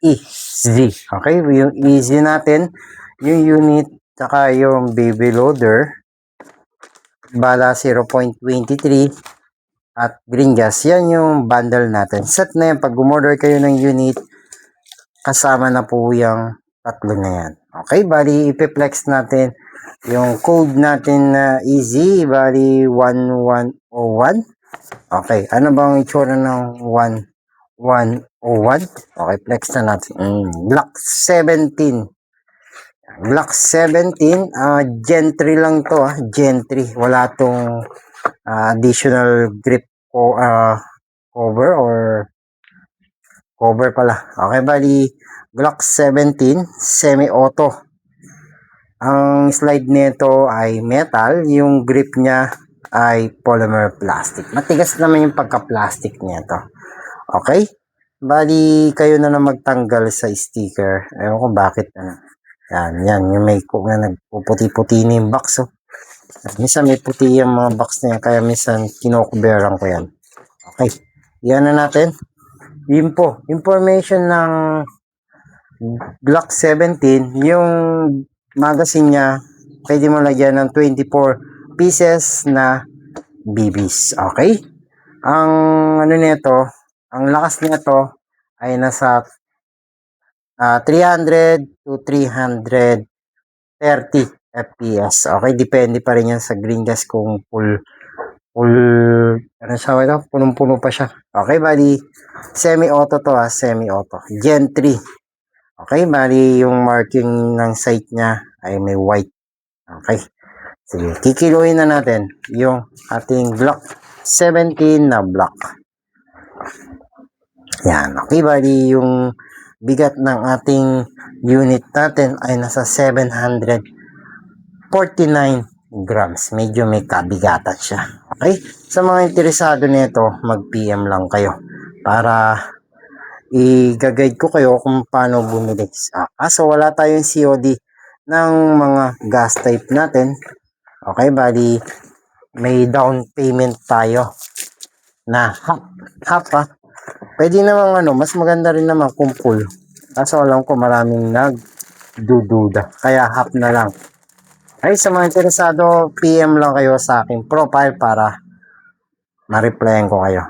EZ. Okay, yung EZ natin, yung unit, tsaka yung baby loader, bala 0.23 at green gas. Yan yung bundle natin. Set na yan. Pag umorder kayo ng unit, kasama na po yung tatlo na yan. Okay, bali ipiplex natin yung code natin na EZ, bali 1101. Okay, ano bang itsura ng 1101? Okay, flex na natin. Glock 17. Glock 17, Gen 3 lang to, Gen 3. Wala tong additional grip o cover or cover pala. Okay, bali Glock 17 semi-auto. Ang slide nito ay metal, yung grip niya ay polymer plastic. Matigas naman yung pagka-plastic nito. Okay? Bali kayo na magtanggal sa sticker. Ewan ko bakit yan, yung may na nagpuputi-puti na yung box. Minsan may puti yung mga box na yan, kaya minsan kinokuberan ko yan. Okay, yan na natin. Yun po, information ng Glock 17, yung magazine niya, pwede mo lagyan ng 24 pieces na BBs. Okay? Ang ano nito, ang lakas nito ay nasa 300 to 330 FPS. Okay, depende pa rin yan sa green gas kung ano siya, punong-puno pa siya. Okay, bali semi-auto to semi-auto. Gen 3. Okay, bali yung marking ng sight niya ay may white. Okay. Sige, kikiluin na natin yung ating Glock 17 na block. Yan. Okay, bali yung bigat ng ating unit natin ay nasa 749 grams. Medyo may kabigatan siya. Okay? Sa mga interesado nito, mag-PM lang kayo para i-guide ko kayo kung paano bumili. So wala tayong COD ng mga gas type natin. Okay, bali may down payment tayo na half Pwede namang mas maganda rin naman kung full. Kaso alam ko maraming nagdududa. Kaya half na lang. Ay, sa mga interesado, PM lang kayo sa aking profile para ma-replyan ko kayo.